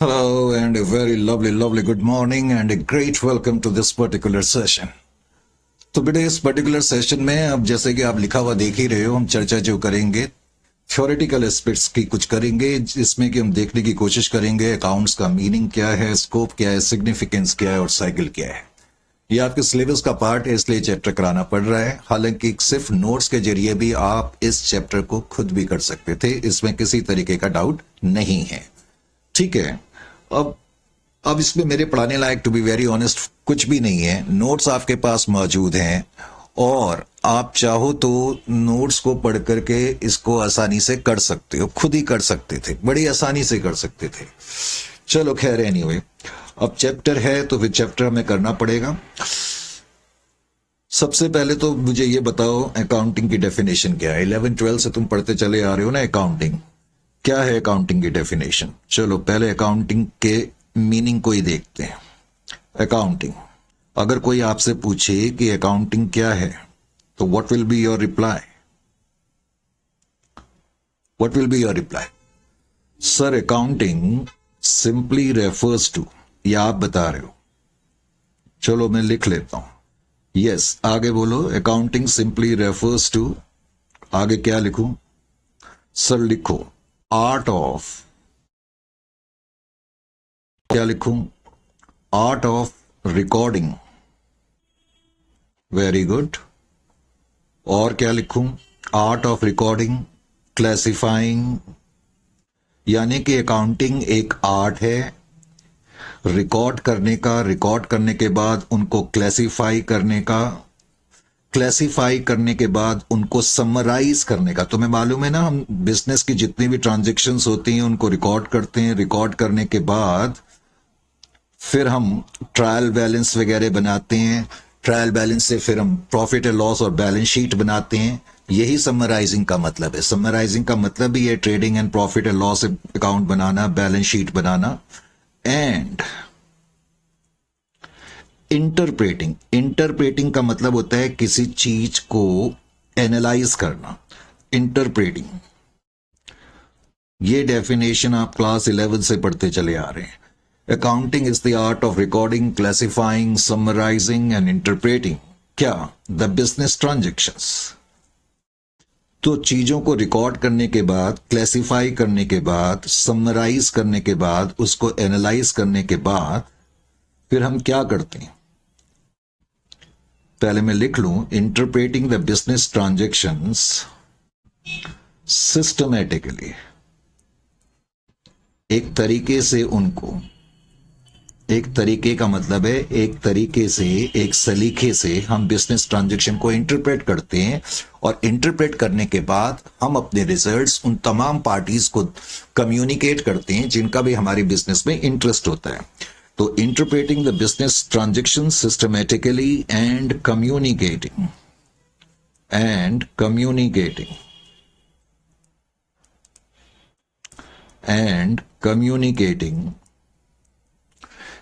Hello and a very lovely good morning and a great welcome to this particular session. तो बेटे इस particular session में अब जैसे कि आप लिखा हुआ देख ही रहे हो, हम चर्चा जो करेंगे थ्योरेटिकल एस्पेक्ट्स की कुछ करेंगे, जिसमें कि हम देखने की कोशिश करेंगे अकाउंट्स का मीनिंग क्या है, स्कोप क्या है, सिग्निफिकेंस क्या है और साइकिल क्या है। ये आपके सिलेबस का पार्ट है, इसलिए चैप्टर कराना पड़ रहा है। हालांकि सिर्फ नोट्स के जरिए भी आप इस चैप्टर को खुद भी कर सकते थे, इसमें किसी तरीके का डाउट नहीं है। ठीक है, अब इसमें मेरे पढ़ाने लायक टू बी वेरी ऑनेस्ट कुछ भी नहीं है। नोट्स आपके पास मौजूद हैं और आप चाहो तो नोट्स को पढ़ करके इसको आसानी से कर सकते हो, खुद ही कर सकते थे, बड़ी आसानी से कर सकते थे। चलो खैर, एनीवे अब चैप्टर है तो फिर चैप्टर हमें करना पड़ेगा। सबसे पहले तो मुझे ये बताओ अकाउंटिंग की डेफिनेशन क्या है। 11-12 से तुम पढ़ते चले आ रहे हो ना अकाउंटिंग। क्या है अकाउंटिंग की डेफिनेशन? चलो पहले अकाउंटिंग के मीनिंग को ही देखते हैं। अकाउंटिंग, अगर कोई आपसे पूछे कि अकाउंटिंग क्या है तो what will be your reply? What will be your reply? Sir accounting simply refers to, या आप बता रहे हो? चलो मैं लिख लेता हूं। यस, आगे बोलो। अकाउंटिंग सिंपली रेफर्स टू, आगे क्या लिखूं? सर लिखो आर्ट ऑफ, क्या लिखूं? Art of recording. Very good. और क्या लिखूं? Art of recording, classifying. यानी कि अकाउंटिंग एक आर्ट है रिकॉर्ड करने का, रिकॉर्ड करने के बाद उनको क्लासिफाई करने का, क्लासिफाई करने के बाद उनको समराइज करने का। तुम्हें मालूम है ना, हम बिजनेस की जितनी भी ट्रांजैक्शंस होती हैं उनको रिकॉर्ड करते हैं। रिकॉर्ड करने के बाद फिर हम ट्रायल बैलेंस वगैरह बनाते हैं। ट्रायल बैलेंस से फिर हम प्रॉफिट एंड लॉस और बैलेंस शीट बनाते हैं। यही समराइजिंग का मतलब है। समराइजिंग का मतलब भी है trading and profit and loss account banana, balance sheet banana. And interpreting, interpreting का मतलब होता है किसी चीज को एनालाइज करना। इंटरप्रेटिंग, ये डेफिनेशन आप क्लास 11 से पढ़ते चले आ रहे हैं। Accounting is the art of recording, classifying, summarizing and interpreting क्या? The business transactions. तो चीजों को रिकॉर्ड करने के बाद, क्लासिफाई करने के बाद, समराइज करने के बाद, उसको एनालाइज करने के बाद फिर हम क्या करते हैं? पहले मैं लिख लूं, interpreting the business transactions systematically, एक तरीके से उनको, एक तरीके का मतलब है एक तरीके से, एक सलीके से हम बिजनेस ट्रांजैक्शन को इंटरप्रेट करते हैं। और इंटरप्रेट करने के बाद हम अपने रिजल्ट्स उन तमाम पार्टीज को कम्युनिकेट करते हैं जिनका भी हमारे बिजनेस में इंटरेस्ट होता है। तो interpreting the business transaction systematically and communicating, and communicating, and communicating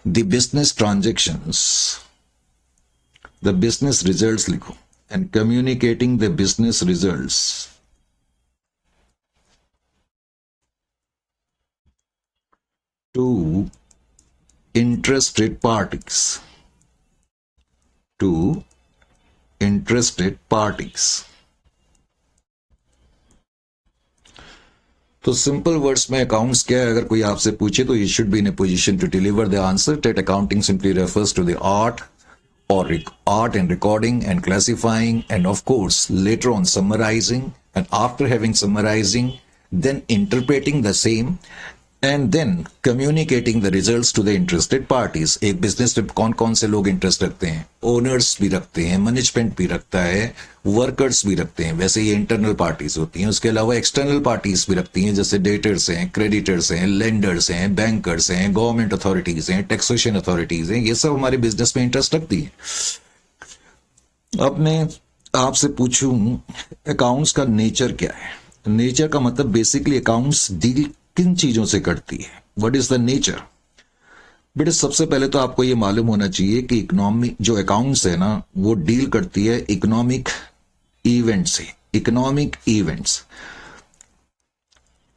the business transactions, the business results लिखो, and communicating the business results to interested parties, to interested parties। तो सिंपल वर्ड्स में accounts क्या है अगर कोई आपसे पूछे तो you should be in a position to deliver the answer that accounting simply refers to the art और art and recording and classifying and of course later on summarizing, and after having summarizing then interpreting the same and then communicating the results to the interested parties। एक business में कौन कौन से लोग interest रखते हैं? Owners भी रखते हैं, मैनेजमेंट भी रखता है, वर्कर्स भी रखते हैं। वैसे ये इंटरनल पार्टीज होती हैं। उसके अलावा एक्सटर्नल पार्टीज भी रखती हैं, जैसे डेटर्स हैं, क्रेडिटर्स हैं, लेंडर्स हैं, बैंकर्स हैं, गवर्नमेंट अथॉरिटीज हैं, टैक्सेशन अथॉरिटीज हैं। ये सब हमारे बिजनेस में इंटरेस्ट रखती है। अब मैं आपसे पूछूं अकाउंट्स का नेचर क्या है? नेचर का मतलब बेसिकली अकाउंट्स डील किन चीजों से करती है? What is the nature? बेटे सबसे पहले तो आपको ये मालूम होना चाहिए कि इकोनॉमी जो अकाउंट्स है ना, वो डील करती है इकोनॉमिक इवेंट से। इकोनॉमिक इवेंट्स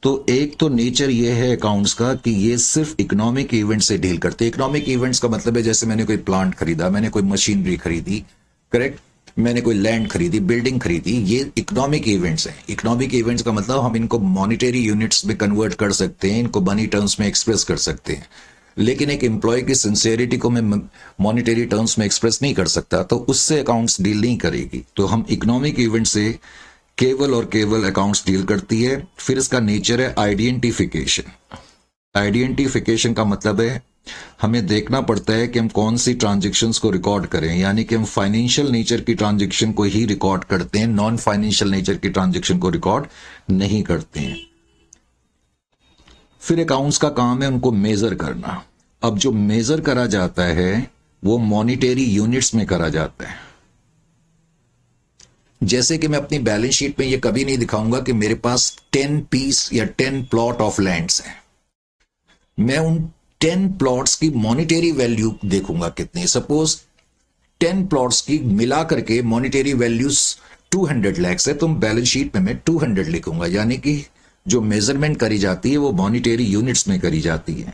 तो एक तो नेचर ये है अकाउंट्स का कि ये सिर्फ इकोनॉमिक इवेंट से डील करते हैं। इकोनॉमिक इवेंट्स का मतलब है जैसे मैंने कोई प्लांट खरीदा, मैंने कोई मशीनरी खरीदी, करेक्ट, मैंने कोई लैंड खरीदी, बिल्डिंग खरीदी, ये इकोनॉमिक इवेंट्स हैं। इकोनॉमिक इवेंट्स का मतलब हम इनको मॉनिटरी यूनिट्स में कन्वर्ट कर सकते हैं, इनको मनी टर्म्स में एक्सप्रेस कर सकते हैं। लेकिन एक एम्प्लॉय की सिंसियरिटी को मैं मॉनिटरी टर्म्स में एक्सप्रेस नहीं कर सकता, तो उससे अकाउंट्स डील नहीं करेगी। तो हम इकोनॉमिक इवेंट से केवल और केवल अकाउंट्स डील करती है। फिर इसका नेचर है आइडेंटिफिकेशन। आइडेंटिफिकेशन का मतलब है हमें देखना पड़ता है कि हम कौन सी ट्रांजैक्शंस को रिकॉर्ड करें, यानी कि हम फाइनेंशियल नेचर की ट्रांजैक्शन को ही रिकॉर्ड करते हैं, नॉन फाइनेंशियल नेचर की ट्रांजैक्शन को रिकॉर्ड नहीं करते हैं। फिर अकाउंट्स का काम है उनको मेजर करना। अब जो मेजर करा जाता है वो मॉनिटरी यूनिट्स में करा जाता है। जैसे कि मैं अपनी बैलेंस शीट में ये कभी नहीं दिखाऊंगा कि मेरे पास 10 पीस या 10 प्लॉट ऑफ लैंड्स हैं। मैं उन 10 प्लॉट्स की मॉनिटरी वैल्यू देखूंगा कितनी। सपोज 10 प्लॉट्स की मिला करके मॉनिटरी वैल्यूज 200 लाख है, तो बैलेंस शीट में मैं 200 लिखूंगा, यानी कि जो मेजरमेंट करी जाती है वो मॉनिटरी यूनिट्स में करी जाती है।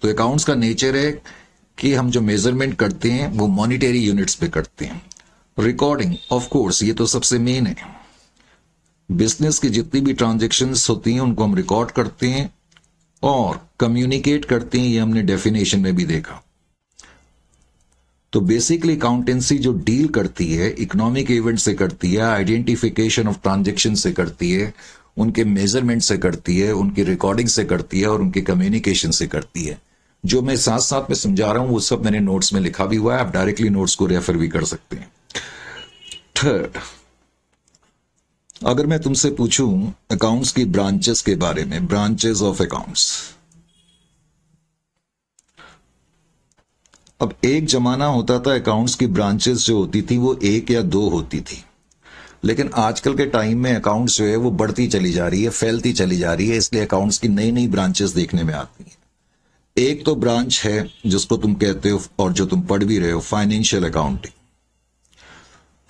तो अकाउंट्स का नेचर है कि हम जो मेजरमेंट करते हैं वो मॉनिटरी यूनिट्स पे करते हैं। रिकॉर्डिंग, ऑफ कोर्स, ये तो सबसे मेन है। बिजनेस की जितनी भी ट्रांजैक्शंस होती हैं उनको हम रिकॉर्ड करते हैं और कम्युनिकेट करते हैं, ये हमने डेफिनेशन में भी देखा। तो बेसिकली अकाउंटेंसी जो डील करती है इकोनॉमिक इवेंट से करती है, आइडेंटिफिकेशन ऑफ ट्रांजैक्शन से करती है, उनके मेजरमेंट से करती है, उनकी रिकॉर्डिंग से करती है और उनकी कम्युनिकेशन से करती है। जो मैं साथ साथ में समझा रहा हूं वो सब मैंने नोट्स में लिखा भी हुआ है, आप डायरेक्टली नोट्स को रेफर भी कर सकते हैं। थर्ड, अगर मैं तुमसे पूछूं अकाउंट्स की ब्रांचेस के बारे में, ब्रांचेस ऑफ अकाउंट्स। अब एक जमाना होता था अकाउंट्स की ब्रांचेस जो होती थी वो 1 या 2 होती थी, लेकिन आजकल के टाइम में अकाउंट्स जो है वो बढ़ती चली जा रही है, फैलती चली जा रही है, इसलिए अकाउंट्स की नई नई ब्रांचेस देखने में आती हैं। एक तो ब्रांच है जिसको तुम कहते हो और जो तुम पढ़ भी रहे हो, फाइनेंशियल अकाउंटिंग।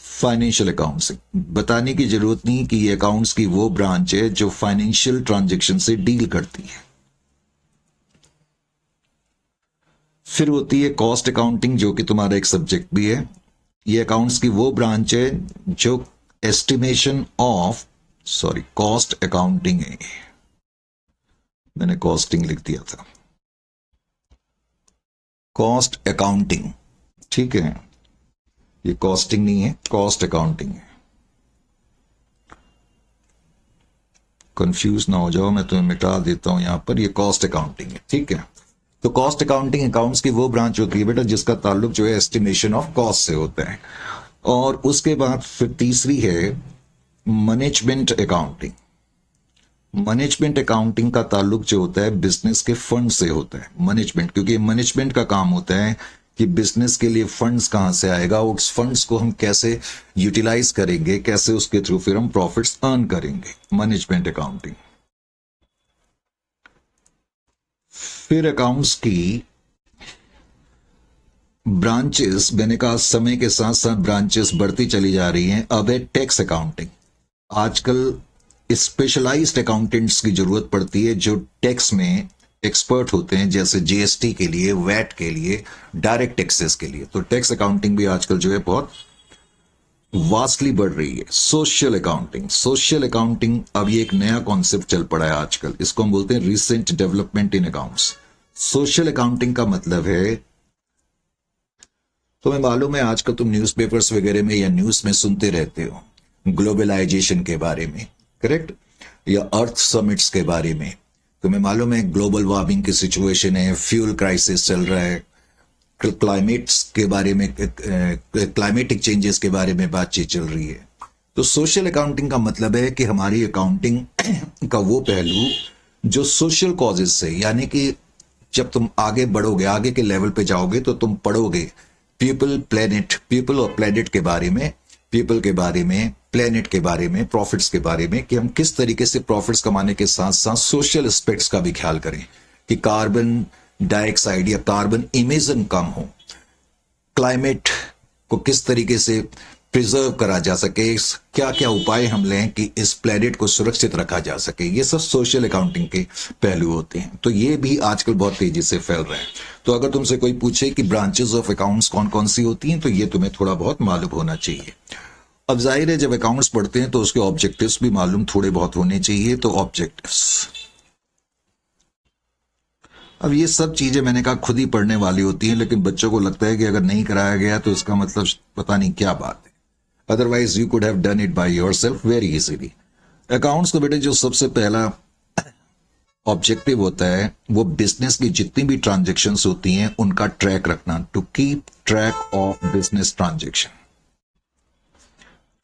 फाइनेंशियल अकाउंटिंग बताने की जरूरत नहीं कि ये अकाउंट्स की वो ब्रांच है जो फाइनेंशियल ट्रांजैक्शन से डील करती है। फिर होती है कॉस्ट अकाउंटिंग, जो कि तुम्हारा एक सब्जेक्ट भी है। ये अकाउंट्स की वो ब्रांच है जो एस्टिमेशन ऑफ, कॉस्ट अकाउंटिंग है। मैंने कॉस्टिंग लिख दिया था, कॉस्ट अकाउंटिंग, ठीक है। ये कॉस्टिंग नहीं है, कॉस्ट अकाउंटिंग है। कंफ्यूज ना हो जाओ, मैं तुम्हें मिटा देता हूं यहां पर, ये कॉस्ट अकाउंटिंग है, ठीक है। तो कॉस्ट अकाउंटिंग अकाउंट्स की वो ब्रांच होती है बेटा जिसका ताल्लुक जो है एस्टिमेशन ऑफ कॉस्ट से होता है। और उसके बाद फिर तीसरी है मैनेजमेंट अकाउंटिंग। मैनेजमेंट अकाउंटिंग का ताल्लुक जो होता है बिजनेस के फंड से होता है। मैनेजमेंट, क्योंकि मैनेजमेंट का काम होता है कि बिजनेस के लिए फंड्स कहां से आएगा, उस फंड्स को हम कैसे यूटिलाइज करेंगे, कैसे उसके थ्रू फिर हम प्रॉफिट्स अर्न करेंगे। Management accounting. फिर अकाउंट्स की ब्रांचेस, मैंने कहा समय के साथ साथ ब्रांचेस बढ़ती चली जा रही हैं। अब है टैक्स अकाउंटिंग। आजकल स्पेशलाइज्ड अकाउंटेंट्स की जरूरत पड़ती है जो टैक्स में एक्सपर्ट होते हैं, जैसे जीएसटी के लिए, वैट के लिए, डायरेक्ट टैक्सेस के लिए। तो टैक्स अकाउंटिंग भी आजकल जो है बहुत वास्टली बढ़ रही है। सोशल अकाउंटिंग, सोशल अकाउंटिंग अब ये एक नया कॉन्सेप्ट चल पड़ा है आजकल, इसको हम बोलते हैं recent development in accounts. Social accounting का मतलब है, तुम्हें मालूम है आजकल तुम न्यूज़पेपर्स वगैरह में या न्यूज में सुनते रहते हो ग्लोबलाइजेशन के बारे में, करेक्ट, या अर्थ समिट्स के बारे में। तुम्हें मालूम है ग्लोबल वार्मिंग की सिचुएशन है, फ्यूल क्राइसिस चल रहा है, क्लाइमेट्स के बारे में, क्लाइमेटिक चेंजेस के बारे में बातचीत चल रही है। तो सोशल अकाउंटिंग का मतलब है कि हमारी अकाउंटिंग का वो पहलू जो सोशल कॉजेज से, यानी कि जब तुम आगे बढ़ोगे, आगे के लेवल पे जाओगे तो तुम पढ़ोगे पीपल, प्लेनेट, पीपल और प्लेनेट के बारे में, पीपल के बारे में, प्लेनेट के बारे में, प्रॉफिट्स के बारे में, कि हम किस तरीके से प्रॉफिट्स कमाने के साथ साथ सोशल एस्पेक्ट्स का भी ख्याल करें कि कार्बन डाइऑक्साइड या कार्बन इमिशन कम हो, क्लाइमेट को किस तरीके से प्रिजर्व करा जा सके, क्या क्या उपाय हम लें कि इस प्लेनेट को सुरक्षित रखा जा सके। ये सब सोशल अकाउंटिंग के पहलू होते हैं। तो ये भी आजकल बहुत तेजी से फैल रहा है। तो अगर तुमसे कोई पूछे कि ब्रांचेस ऑफ अकाउंट्स कौन कौन सी होती हैं, तो ये तुम्हें थोड़ा बहुत मालूम होना चाहिए। अब जाहिर है जब अकाउंट्स पढ़ते हैं तो उसके ऑब्जेक्टिव्स भी मालूम थोड़े बहुत होने चाहिए। तो ऑब्जेक्टिव्स, अब ये सब चीजें मैंने कहा खुद ही पढ़ने वाली होती हैं, लेकिन बच्चों को लगता है कि अगर नहीं कराया गया तो इसका मतलब पता नहीं क्या बात है। Otherwise you could have done it by yourself very easily. Accounts का बेटे जो सबसे पहला ऑब्जेक्टिव होता है वो बिजनेस की जितनी भी ट्रांजेक्शन्स होती हैं उनका ट्रैक रखना, to keep track of business transaction,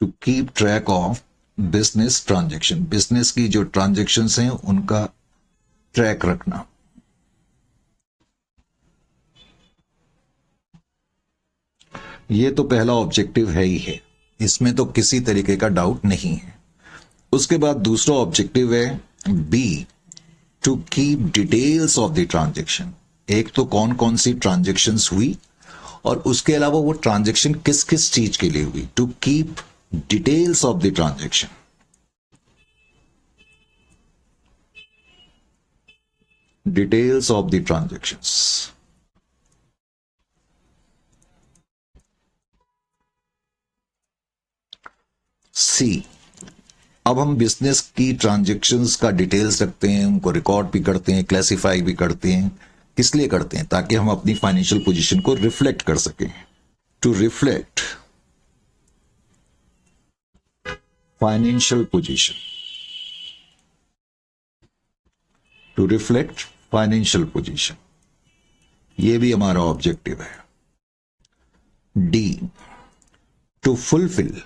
to keep track of business transaction, business की जो ट्रांजेक्शन्स हैं उनका ट्रैक रखना। ये तो पहला ऑब्जेक्टिव है ही है, इसमें तो किसी तरीके का डाउट नहीं है। उसके बाद दूसरा ऑब्जेक्टिव है B, to keep details of the transaction. एक तो कौन कौन सी ट्रांजेक्शन्स हुई और उसके अलावा वो ट्रांजेक्शन किस किस चीज के लिए हुई, to keep details of the transaction. Details of the transactions. C, अब हम बिजनेस की ट्रांजैक्शंस का डिटेल्स रखते हैं, उनको रिकॉर्ड भी करते हैं, क्लासिफाई भी करते हैं। किस लिए करते हैं? ताकि हम अपनी फाइनेंशियल पोजीशन को रिफ्लेक्ट कर सकें, to reflect financial position, to reflect financial position. ये भी हमारा ऑब्जेक्टिव है। डी, टू फुलफिल,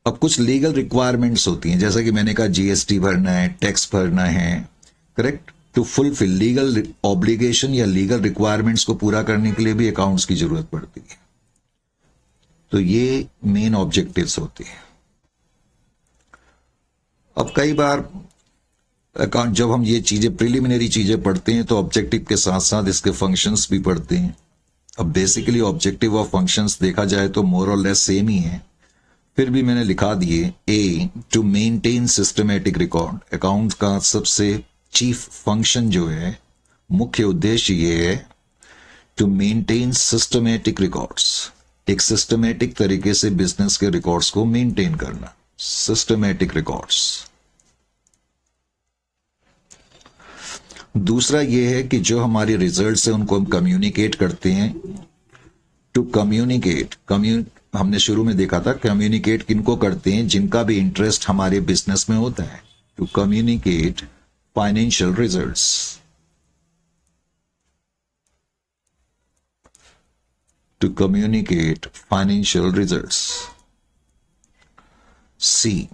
अब कुछ लीगल रिक्वायरमेंट्स होती हैं, जैसा कि मैंने कहा जीएसटी भरना है, टैक्स भरना है, correct. To fulfil legal obligation या लीगल रिक्वायरमेंट्स को पूरा करने के लिए भी अकाउंट्स की जरूरत पड़ती है। तो ये मेन ऑब्जेक्टिव्स होते हैं। अब कई बार अकाउंट जब हम ये चीजें प्रिलिमिनरी चीजें पढ़ते हैं तो ऑब्जेक्टिव के साथ साथ इसके फंक्शंस भी पढ़ते हैं। अब बेसिकली ऑब्जेक्टिव और फंक्शंस देखा जाए तो मोर और लेस सेम ही है, फिर भी मैंने लिखा दिए। A, to maintain systematic record, account का सबसे चीफ फंक्शन जो है, मुख्य उद्देश्य ये है टू मेंटेन सिस्टमेटिक रिकॉर्ड्स, एक सिस्टमेटिक तरीके से बिजनेस के रिकॉर्ड्स को मेंटेन करना, सिस्टमेटिक रिकॉर्ड्स। दूसरा ये है कि जो हमारे रिजल्ट्स है उनको हम कम्युनिकेट करते हैं, टू कम्युनिकेट। हमने शुरू में देखा था कम्युनिकेट किनको करते हैं, जिनका भी इंटरेस्ट हमारे बिजनेस में होता है, to communicate financial results. To communicate financial results. C,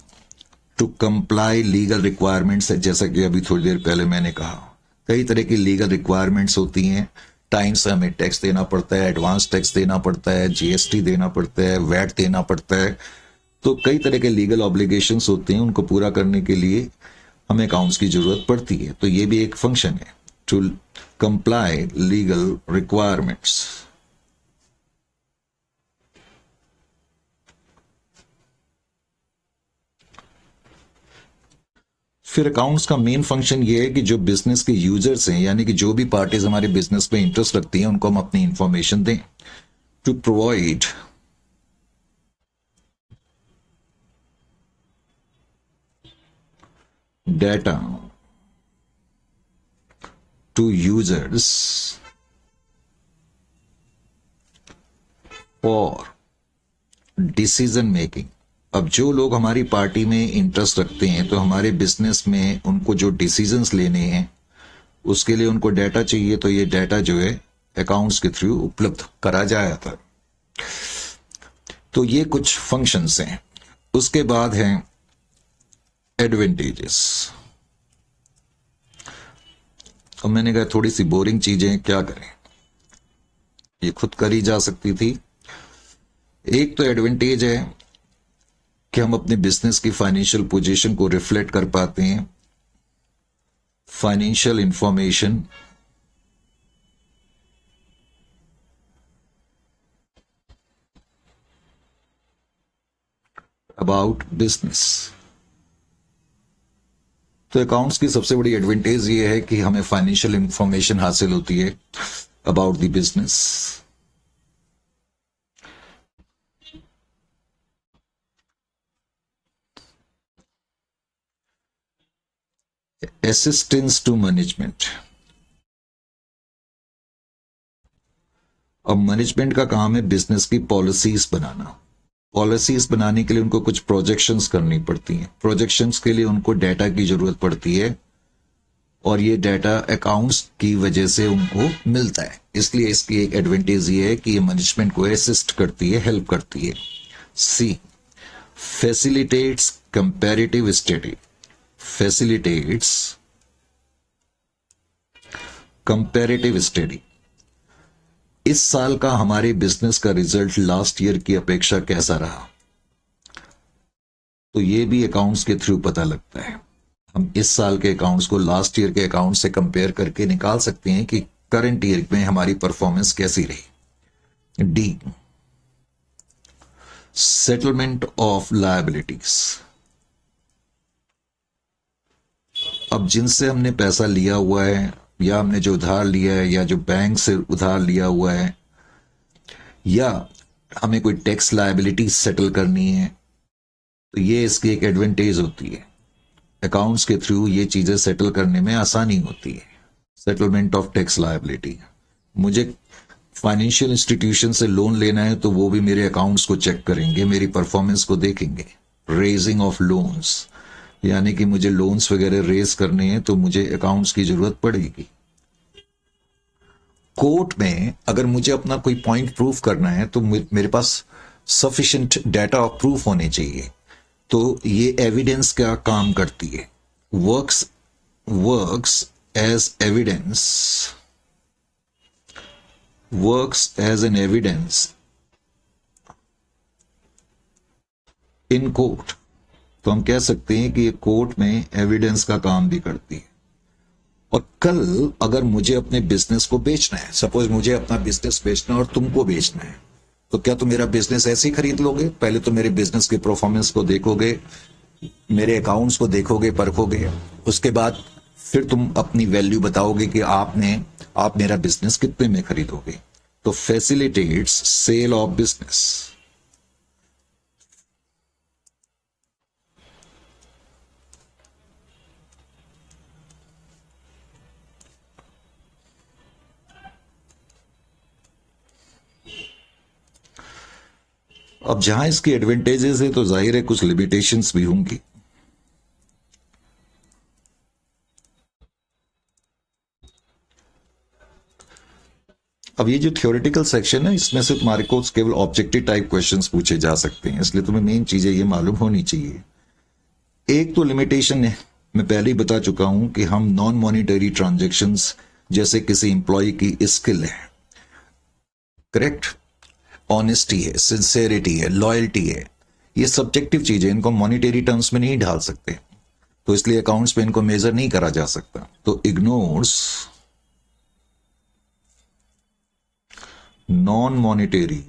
to comply legal requirements, जैसा कि अभी थोड़ी देर पहले मैंने कहा कई तरह की लीगल रिक्वायरमेंट्स होती हैं। टाइम से हमें टैक्स देना पड़ता है, एडवांस टैक्स देना पड़ता है, जीएसटी देना पड़ता है, वैट देना पड़ता है। तो कई तरह के लीगल ऑब्लिगेशंस होते हैं, उनको पूरा करने के लिए हमें अकाउंट्स की जरूरत पड़ती है। तो ये भी एक फंक्शन है, टू कंप्लाई लीगल रिक्वायरमेंट्स। फिर अकाउंट्स का मेन फंक्शन ये है कि जो बिजनेस के यूजर्स हैं, यानी कि जो भी पार्टीज हमारे बिजनेस में इंटरेस्ट रखती हैं, उनको हम अपनी इंफॉर्मेशन दें, to provide data to users for decision making. अब जो लोग हमारी पार्टी में इंटरेस्ट रखते हैं तो हमारे बिजनेस में उनको जो डिसीजंस लेने हैं उसके लिए उनको डाटा चाहिए। तो ये डाटा जो है अकाउंट्स के थ्रू उपलब्ध करा जाया था। तो ये कुछ फंक्शंस हैं। उसके बाद हैं एडवांटेजेस। अब मैंने कहा थोड़ी सी बोरिंग चीजें क्या करें, ये खुद करी जा सकती थी। एक तो एडवांटेज है कि हम अपने बिजनेस की फाइनेंशियल पोजीशन को रिफ्लेक्ट कर पाते हैं। Financial information about business. तो अकाउंट्स की सबसे बड़ी एडवांटेज ये है कि हमें फाइनेंशियल इंफॉर्मेशन हासिल होती है about the business. Assistance to management. अब मैनेजमेंट का काम है बिजनेस की पॉलिसीज बनाना। पॉलिसीज बनाने के लिए उनको कुछ प्रोजेक्शंस करनी पड़ती हैं। प्रोजेक्शंस के लिए उनको डाटा की जरूरत पड़ती है और ये डाटा अकाउंट्स की वजह से उनको मिलता है। इसलिए इसकी एक एडवांटेज ये है कि ये मैनेजमेंट को असिस्ट करती है, हेल्प करती है। C, facilitates comparative study. Facilitates comparative study. इस साल का हमारे बिजनेस का रिजल्ट लास्ट ईयर की अपेक्षा कैसा रहा, तो ये भी अकाउंट्स के थ्रू पता लगता है। हम इस साल के अकाउंट्स को लास्ट ईयर के अकाउंट से कंपेयर करके निकाल सकते हैं कि करंट ईयर में हमारी परफॉर्मेंस कैसी रही। D, settlement of liabilities. अब जिनसे हमने पैसा लिया हुआ है या हमने जो उधार लिया है या जो बैंक से उधार लिया हुआ है या हमें कोई टैक्स लायबिलिटी सेटल करनी है, तो ये इसकी एक एडवांटेज होती है। अकाउंट्स के थ्रू ये चीजें सेटल करने में आसानी होती है। Settlement of tax liability. मुझे फाइनेंशियल इंस्टीट्यूशन से लोन लेना है तो वो भी मेरे अकाउंट्स को चेक करेंगे, मेरी परफॉर्मेंस को देखेंगे। रेजिंग ऑफ लोन्स, यानी कि मुझे लोन्स वगैरह रेज करने हैं तो मुझे अकाउंट्स की जरूरत पड़ेगी। कोर्ट में अगर मुझे अपना कोई पॉइंट प्रूफ करना है तो मेरे पास सफिशिएंट डाटा ऑफ प्रूफ होने चाहिए। तो ये एविडेंस का काम करती है। Works as evidence, works as an evidence in court. तो हम कह सकते हैं कि ये कोर्ट में एविडेंस का काम भी करती है। और कल अगर मुझे अपने बिजनेस को बेचना है, सपोज मुझे अपना बिजनेस बेचना है और तुमको बेचना है, तो क्या तुम मेरा बिजनेस ऐसे ही खरीद लोगे? पहले तो मेरे बिजनेस के परफॉर्मेंस को देखोगे, मेरे अकाउंट्स को देखोगे, परखोगे, उसके बाद फिर तुम अपनी वैल्यू बताओगे कि आप मेरा बिजनेस कितने में खरीदोगे। तो फैसिलिटेट्स सेल ऑफ बिजनेस। अब जहां इसकी एडवांटेजेस है तो जाहिर है कुछ लिमिटेशंस भी होंगी। अब ये जो थ्योरेटिकल सेक्शन है इसमें से तुम्हारे को केवल ऑब्जेक्टिव टाइप क्वेश्चंस पूछे जा सकते हैं, इसलिए तुम्हें मेन चीजें ये मालूम होनी चाहिए। एक तो लिमिटेशन है, मैं पहले ही बता चुका हूं कि हम नॉन मॉनिटरी ट्रांजैक्शंस जैसे किसी इंप्लॉय की स्किल है, करेक्ट, ऑनेस्टी है, सिंसेरिटी है, लॉयल्टी है, ये सब्जेक्टिव चीजें, इनको मॉनिटरी टर्म्स में नहीं ढाल सकते, तो इसलिए अकाउंट्स में इनको मेजर नहीं करा जा सकता। तो इग्नोर्स नॉन मॉनिटरी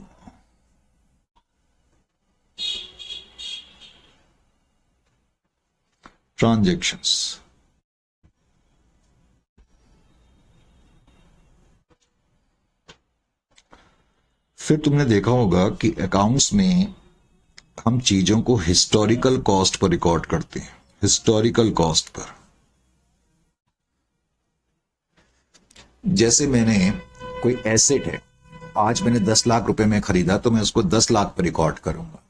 ट्रांजैक्शंस। फिर तुमने देखा होगा कि अकाउंट्स में हम चीजों को हिस्टोरिकल कॉस्ट पर रिकॉर्ड करते हैं। हिस्टोरिकल कॉस्ट पर, जैसे मैंने कोई एसेट है, आज मैंने 10 लाख रुपए में खरीदा तो मैं उसको 10 लाख पर रिकॉर्ड करूंगा,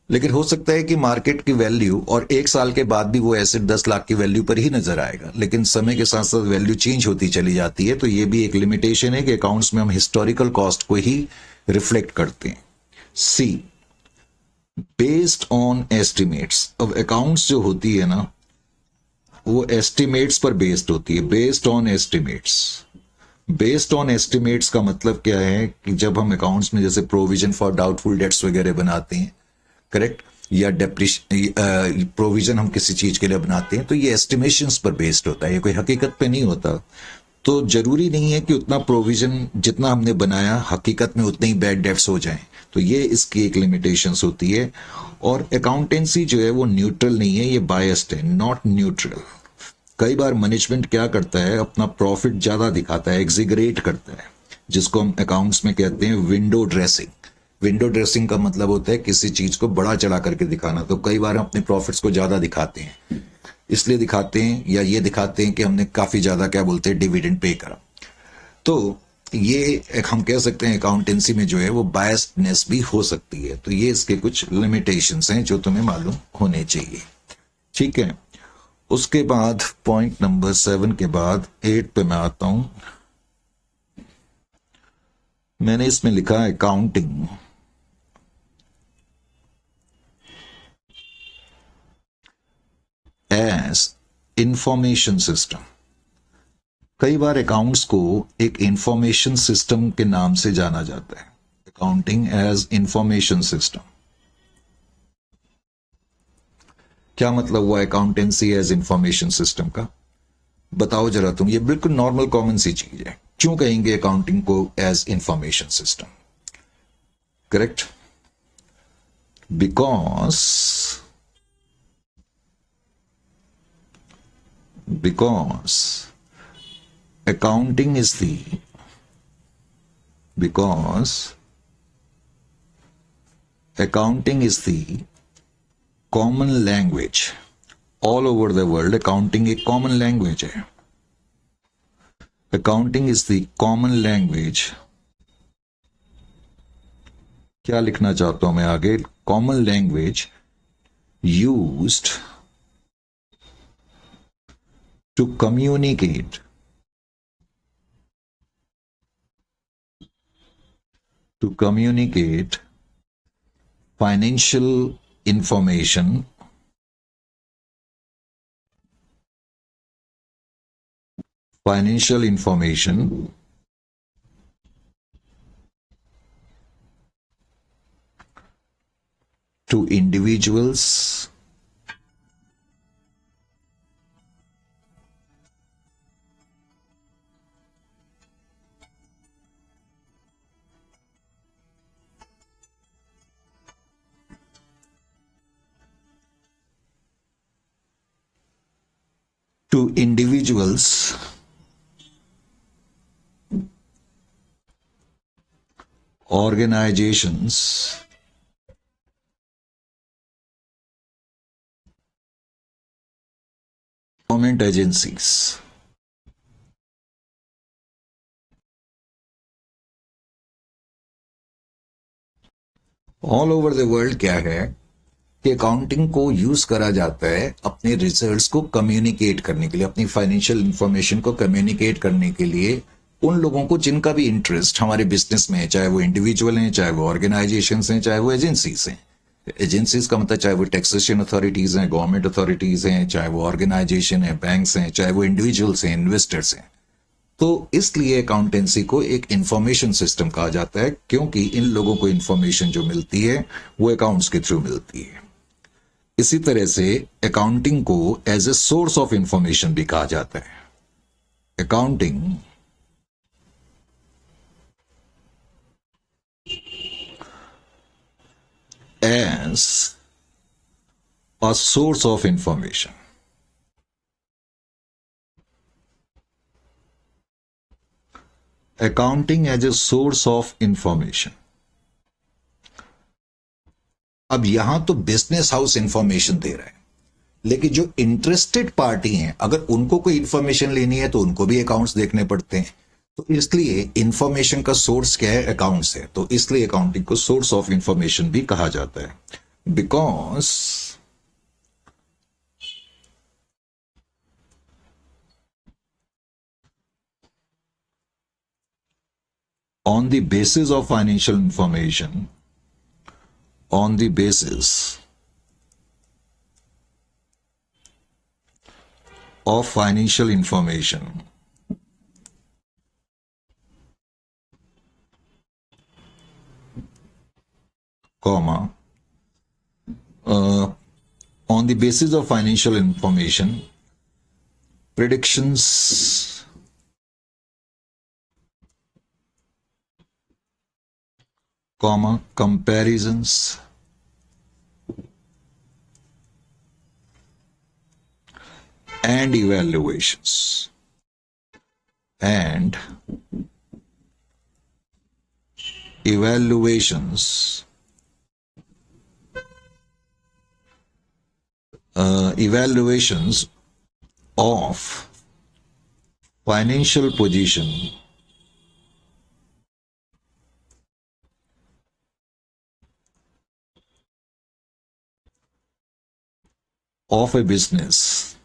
लेकिन हो सकता है कि मार्केट की वैल्यू और 1 साल के बाद भी वो एसेट 10 लाख की वैल्यू पर ही नजर आएगा, लेकिन समय के साथ साथ वैल्यू चेंज होती चली जाती है। तो ये भी एक लिमिटेशन है कि अकाउंट्स में हम हिस्टोरिकल कॉस्ट को ही रिफ्लेक्ट करते हैं। सी, बेस्ड ऑन एस्टिमेट्स। अब अकाउंट्स जो होती है ना वो एस्टिमेट्स पर बेस्ड होती है। Based on estimates. Based on estimates का मतलब क्या है कि जब हम अकाउंट्स में जैसे प्रोविजन फॉर डाउटफुल डेट्स वगैरह बनाते हैं, करेक्ट, या प्रोविजन हम किसी चीज के लिए बनाते हैं, तो ये एस्टिमेशंस पर बेस्ड होता है, ये कोई हकीकत पे नहीं होता। तो जरूरी नहीं है कि उतना प्रोविजन जितना हमने बनाया हकीकत में उतने ही बैड डेट्स हो जाएं। तो ये इसकी एक लिमिटेशंस होती है। और अकाउंटेंसी जो है वो न्यूट्रल नहीं है, ये बायस्ड है, नॉट न्यूट्रल। कई बार मैनेजमेंट क्या करता है, अपना प्रॉफिट ज्यादा दिखाता है, एग्जिगरेट करता है, जिसको हम अकाउंट्स में कहते हैं विंडो ड्रेसिंग। विंडो ड्रेसिंग का मतलब होता है किसी चीज को बड़ा चढ़ा करके दिखाना। तो कई बार हम अपने प्रॉफिट्स को ज्यादा दिखाते हैं, इसलिए दिखाते हैं या ये दिखाते हैं कि हमने काफी ज्यादा क्या बोलते हैं डिविडेंड पे करा। तो ये एक हम कह सकते हैं अकाउंटेंसी में जो है वो बायस्डनेस भी हो सकती है। तो ये इसके कुछ लिमिटेशंस हैं जो तुम्हें मालूम होने चाहिए। ठीक है, उसके बाद पॉइंट नंबर 7 के बाद 8 पे मैं आता हूं। मैंने इसमें लिखा है अकाउंटिंग एज इंफॉर्मेशन सिस्टम। कई बार अकाउंट्स को एक इंफॉर्मेशन सिस्टम के नाम से जाना जाता है, अकाउंटिंग एज इंफॉर्मेशन सिस्टम। क्या मतलब हुआ अकाउंटेंसी एज इंफॉर्मेशन सिस्टम का? बताओ जरा तुम, ये बिल्कुल नॉर्मल कॉमन सी चीज है। क्यों कहेंगे अकाउंटिंग को as information system? Correct, because accounting is the because accounting is the common language all over the world। accounting एक common language है। accounting is the common language। क्या लिखना चाहता हूं मैं आगे? common language used to communicate financial information to individuals organizations government agencies। All over the world क्या है कि अकाउंटिंग को यूज करा जाता है अपने रिजल्ट्स को कम्युनिकेट करने के लिए, अपनी फाइनेंशियल इंफॉर्मेशन को कम्युनिकेट करने के लिए उन लोगों को जिनका भी इंटरेस्ट हमारे बिजनेस में है, चाहे वो इंडिविजुअल हैं, चाहे वो ऑर्गेनाइजेशन हैं, चाहे वो एजेंसीज हैं। एजेंसीज का मतलब चाहे वो टैक्सेशन अथॉरिटीज हैं, गवर्नमेंट अथॉरिटीज हैं, चाहे वो ऑर्गेनाइजेशन है, बैंक्स हैं, चाहे वो इंडिविजुअल्स हैं, इन्वेस्टर्स हैं। तो इसलिए अकाउंटेंसी को एक इंफॉर्मेशन सिस्टम कहा जाता है, क्योंकि इन लोगों को इंफॉर्मेशन जो मिलती है वो अकाउंट्स के थ्रू मिलती है। इसी तरह से अकाउंटिंग को as a source of information भी कहा जाता है। Accounting as a source of information. Accounting as a source of information. अब यहां तो बिजनेस हाउस इंफॉर्मेशन दे रहा है, लेकिन जो इंटरेस्टेड पार्टी हैं अगर उनको कोई इंफॉर्मेशन लेनी है तो उनको भी अकाउंट्स देखने पड़ते हैं। तो इसलिए इंफॉर्मेशन का सोर्स क्या है? अकाउंट्स है। तो इसलिए अकाउंटिंग को सोर्स ऑफ इंफॉर्मेशन भी कहा जाता है। Because on the basis of financial information, on the basis of financial information, comma, on the basis of financial information, predictions comma, comparisons, and evaluations. And evaluations evaluations of financial position of a business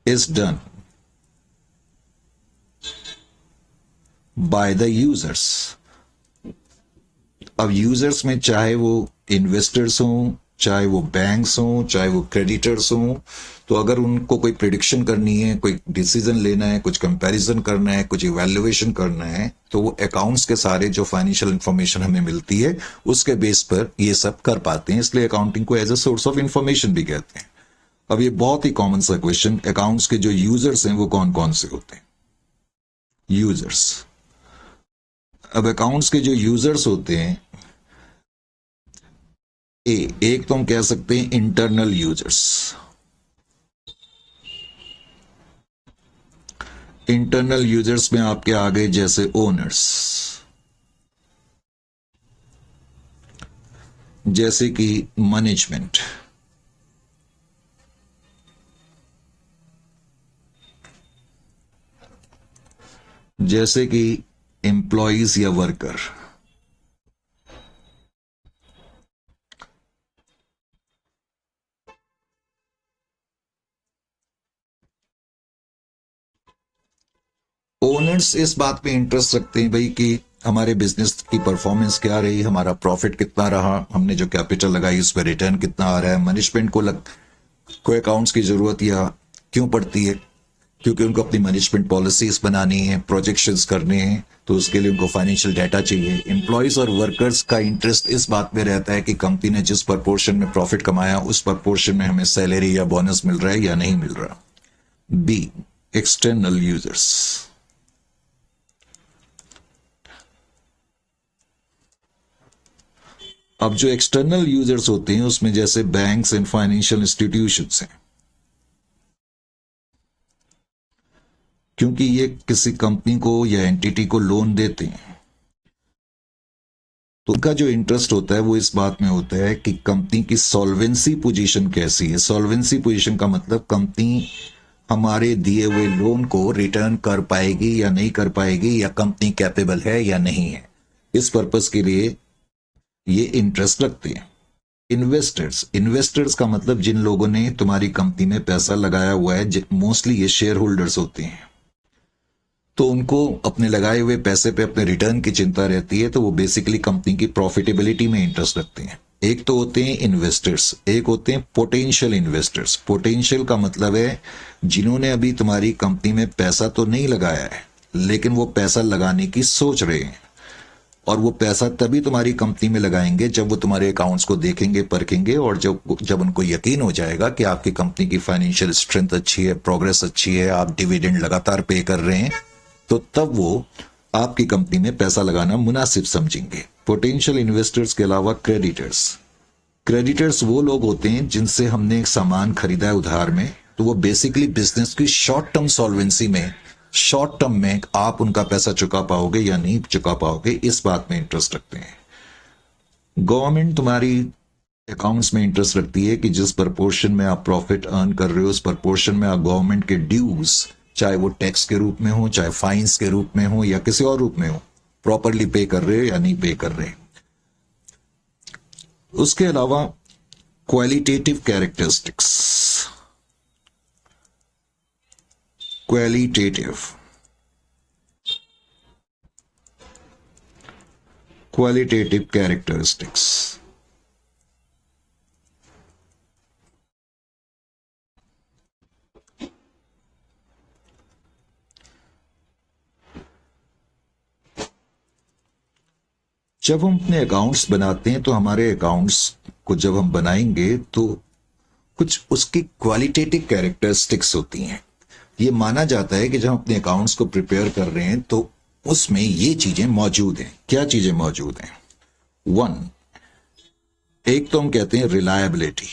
is done by the users. अब users में चाहे वो investors हों, चाहे वो banks हों, चाहे वो क्रेडिटर्स हों, तो अगर उनको कोई प्रिडिक्शन करनी है, कोई डिसीजन लेना है, कुछ कंपैरिजन करना है, कुछ इवैल्यूएशन करना है, तो वो अकाउंट्स के सारे जो फाइनेंशियल इंफॉर्मेशन हमें मिलती है उसके बेस पर ये सब कर पाते हैं. इसलिए अकाउंटिंग को as a source of information भी कहते हैं. अब ये बहुत ही कॉमन सा क्वेश्चन, अकाउंट्स के जो यूजर्स हैं वो कौन कौन से होते हैं? यूजर्स. अब अकाउंट्स के जो यूजर्स होते हैं, एक तो हम कह सकते हैं इंटरनल यूजर्स. इंटरनल यूजर्स में आपके आ गए जैसे ओनर्स, जैसे कि मैनेजमेंट, जैसे कि एम्प्लॉइज या वर्कर, ओनर्स इस बात पे इंटरेस्ट रखते हैं भाई कि हमारे बिजनेस की परफॉर्मेंस क्या रही, हमारा प्रॉफिट कितना रहा, हमने जो कैपिटल लगाई उस पर रिटर्न कितना आ रहा है. मैनेजमेंट को अकाउंट्स की जरूरत या क्यों पड़ती है? क्योंकि उनको अपनी मैनेजमेंट पॉलिसीज बनानी है, प्रोजेक्शंस करने हैं, तो उसके लिए उनको फाइनेंशियल डाटा चाहिए. एम्प्लॉयज और वर्कर्स का इंटरेस्ट इस बात में रहता है कि कंपनी ने जिस प्रपोर्शन में प्रॉफिट कमाया उस प्रपोर्शन में हमें सैलरी या बोनस मिल रहा है या नहीं मिल रहा. B, external users. अब जो एक्सटर्नल यूजर्स होते हैं उसमें जैसे बैंक्स एंड फाइनेंशियल इंस्टीट्यूशंस हैं, क्योंकि ये किसी कंपनी को या एंटिटी को लोन देते हैं, तो उनका जो इंटरेस्ट होता है वो इस बात में होता है कि कंपनी की सॉल्वेंसी पोजीशन कैसी है. सॉल्वेंसी पोजीशन का मतलब कंपनी हमारे दिए हुए लोन को रिटर्न कर पाएगी या नहीं कर पाएगी, या कंपनी कैपेबल है या नहीं है. इस पर्पस के लिए ये इंटरेस्ट रखते हैं. इन्वेस्टर्स का मतलब जिन लोगों ने तुम्हारी कंपनी में पैसा लगाया हुआ है, मोस्टली ये शेयर होल्डर्स होते हैं, तो उनको अपने लगाए हुए पैसे पे अपने रिटर्न की चिंता रहती है, तो वो बेसिकली कंपनी की प्रॉफिटेबिलिटी में इंटरेस्ट रखते हैं. एक तो होते हैं इन्वेस्टर्स, एक होते हैं पोटेंशियल इन्वेस्टर्स. पोटेंशियल का मतलब है जिन्होंने अभी तुम्हारी कंपनी में पैसा तो नहीं लगाया है, लेकिन वो पैसा लगाने की सोच रहे हैं, और वो पैसा तभी तुम्हारी कंपनी में लगाएंगे जब वो तुम्हारे अकाउंट्स को देखेंगे, परखेंगे, और जब उनको यकीन हो जाएगा कि आपकी कंपनी की फाइनेंशियल स्ट्रेंथ अच्छी है, प्रोग्रेस अच्छी है, आप डिविडेंड लगातार पे कर रहे हैं, तो तब वो आपकी कंपनी में पैसा लगाना मुनासिब समझेंगे. पोटेंशियल इन्वेस्टर्स के अलावा क्रेडिटर्स वो लोग होते हैं जिनसे हमने एक सामान खरीदा है उधार में, तो वो बेसिकली बिजनेस की शॉर्ट टर्म सॉल्वेंसी में, शॉर्ट टर्म में आप उनका पैसा चुका पाओगे या नहीं चुका पाओगे, इस बात में इंटरेस्ट रखते हैं. गवर्नमेंट तुम्हारी अकाउंट्स में इंटरेस्ट रखती है कि जिस प्रपोर्शन में आप प्रॉफिट अर्न कर रहे हो उस प्रपोर्शन में आप गवर्नमेंट के ड्यूज, चाहे वो टैक्स के रूप में हो, चाहे फाइन्स के रूप में हो, या किसी और रूप में हो, प्रॉपरली पे कर रहे हो या नहीं पे कर रहे. उसके अलावा क्वालिटेटिव कैरेक्टरिस्टिक्स, क्वालिटेटिव कैरेक्टरिस्टिक्स. जब हम अपने अकाउंट्स बनाते हैं तो हमारे अकाउंट्स को जब हम बनाएंगे तो कुछ उसकी क्वालिटेटिव कैरेक्टरिस्टिक्स होती हैं. ये माना जाता है कि जब हम अपने अकाउंट्स को प्रिपेयर कर रहे हैं तो उसमें ये चीजें मौजूद हैं। क्या चीजें मौजूद हैं? वन, एक तो हम कहते हैं रिलायबिलिटी।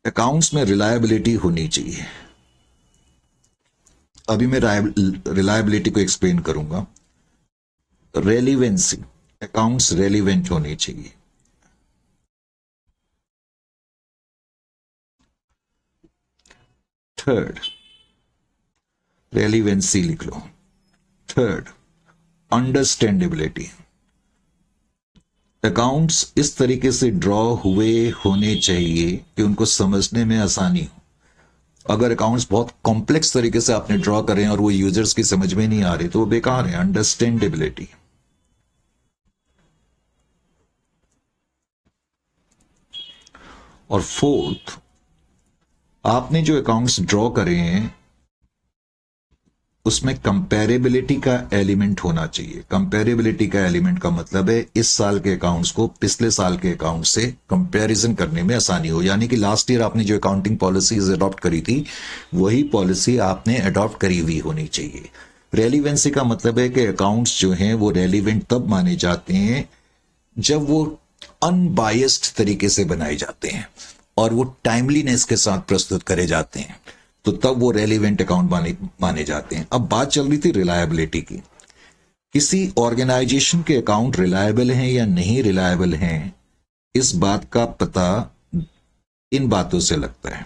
अकाउंट्स में रिलायबिलिटी होनी चाहिए। अभी मैं रिलायबिलिटी को एक्सप्लेन करूंगा। रेलिवेंसी, अकाउंट्स रेलिवेंट होने चाहिए। थर्ड, रेलिवेंसी लिख लो। Third, understandability. अकाउंट्स इस तरीके से ड्रॉ हुए होने चाहिए कि उनको समझने में आसानी हो। अगर अकाउंट्स बहुत कॉम्प्लेक्स तरीके से आपने ड्रॉ करें और वो यूजर्स की समझ में नहीं आ रही तो वो बेकार है। अंडरस्टैंडेबिलिटी। और फोर्थ, आपने जो अकाउंट्स ड्रॉ करे हैं उसमें कंपैरेबिलिटी का एलिमेंट होना चाहिए। कंपैरेबिलिटी का एलिमेंट का मतलब है इस साल के अकाउंट्स को पिछले साल के अकाउंट से कंपैरिजन करने में आसानी हो। यानी कि लास्ट ईयर आपने जो अकाउंटिंग पॉलिसीज अडॉप्ट करी थी वही पॉलिसी आपने अडॉप्ट करी हुई होनी चाहिए। रेलिवेंसी का मतलब है कि अकाउंट्स जो हैं वो रेलिवेंट तब माने जाते हैं जब वो अनबायस्ड तरीके से बनाए जाते हैं और वो टाइमलीनेस के साथ प्रस्तुत करे जाते हैं, तो तब वो रेलिवेंट अकाउंट माने जाते हैं। अब बात चल रही थी रिलायबिलिटी की। किसी ऑर्गेनाइजेशन के अकाउंट रिलायबल हैं या नहीं रिलायबल हैं, इस बात का पता इन बातों से लगता है।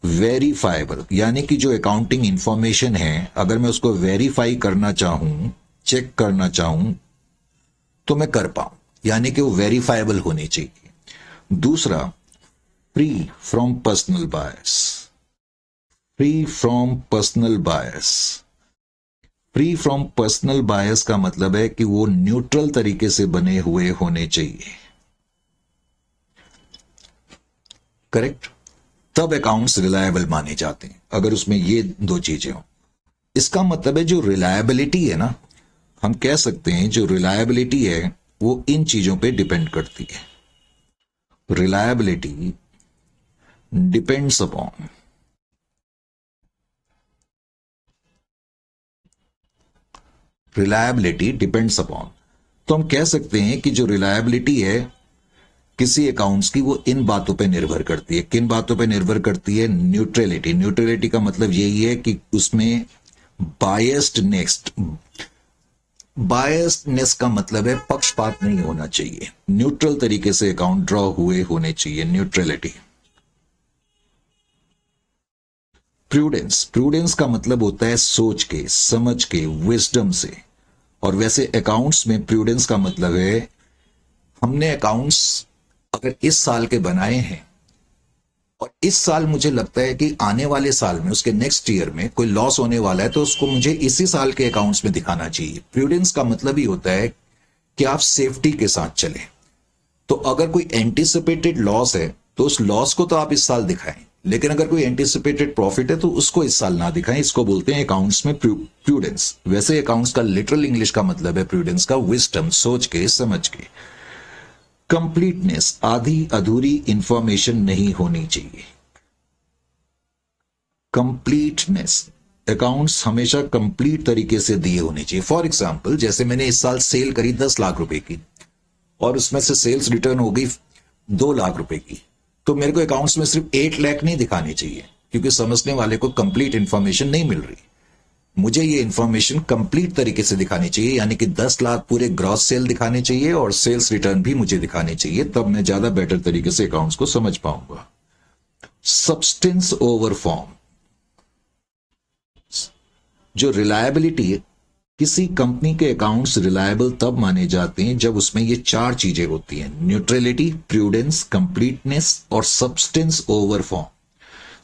वेरीफाइबल, यानी कि जो अकाउंटिंग इंफॉर्मेशन है अगर मैं उसको वेरीफाई करना चाहूं, चेक करना चाहूं तो मैं कर पाऊं, यानी कि वो वेरीफाइबल होनी चाहिए। दूसरा, free from personal bias. Free from personal bias. Free from personal bias का मतलब है कि वो न्यूट्रल तरीके से बने हुए होने चाहिए। करेक्ट? तब अकाउंट्स रिलायबल माने जाते हैं अगर उसमें ये दो चीजें हो। इसका मतलब है जो रिलायबिलिटी है ना, हम कह सकते हैं जो रिलायबिलिटी है वो इन चीजों पे डिपेंड करती है। Reliability depends upon reliability depends upon, तो हम कह सकते हैं कि जो रिलायबिलिटी है किसी अकाउंट्स की वो इन बातों पे निर्भर करती है। किन बातों पे निर्भर करती है? न्यूट्रलिटी। न्यूट्रलिटी का मतलब यही है कि उसमें बायस्डनेस का मतलब है पक्षपात नहीं होना चाहिए। न्यूट्रल तरीके से अकाउंट ड्रॉ हुए होने चाहिए। न्यूट्रलिटी। प्रूडेंस। प्रूडेंस का मतलब होता है सोच के, समझ के, विजडम से। और वैसे अकाउंट्स में प्रूडेंस का मतलब है हमने अकाउंट्स अगर इस साल के बनाए हैं और इस साल मुझे लगता है कि आने वाले साल में उसके नेक्स्ट ईयर में कोई लॉस होने वाला है तो उसको मुझे इसी साल के अकाउंट्स में दिखाना चाहिए। प्रूडेंस का मतलब ही होता है कि आप सेफ्टी के साथ चलें। तो अगर कोई एंटीसिपेटेड लॉस है तो उस लॉस को तो आप इस साल दिखाएं, लेकिन अगर कोई एंटीसिपेटेड प्रॉफिट है तो उसको इस साल ना दिखाएं। इसको बोलते हैं अकाउंट्स में प्रूडेंस। वैसे अकाउंट्स का लिटरल इंग्लिश का मतलब है प्रूडेंस का विजडम, सोच के, समझ के। कंप्लीटनेस, आधी अधूरी इंफॉर्मेशन नहीं होनी चाहिए। कंप्लीटनेस, अकाउंट्स हमेशा कंप्लीट तरीके से दिए होने चाहिए। फॉर एग्जाम्पल, जैसे मैंने इस साल सेल करी 10 लाख रुपए की और उसमें से सेल्स रिटर्न हो गई 2 लाख रुपए की, तो मेरे को अकाउंट्स में सिर्फ 8 लाख नहीं दिखानी चाहिए, क्योंकि समझने वाले को कंप्लीट इंफॉर्मेशन नहीं मिल रही। मुझे ये इंफॉर्मेशन कंप्लीट तरीके से दिखानी चाहिए, यानी कि 10 लाख पूरे ग्रॉस सेल दिखाने चाहिए और सेल्स रिटर्न भी मुझे दिखाने चाहिए, तब मैं ज्यादा बेटर तरीके से अकाउंट्स को समझ पाऊंगा। Substance over form. जो रिलायबिलिटी है, किसी कंपनी के अकाउंट्स रिलायबल तब माने जाते हैं जब उसमें ये 4 चीजें होती हैं: न्यूट्रलिटी, प्रूडेंस, कंप्लीटनेस और substance over form.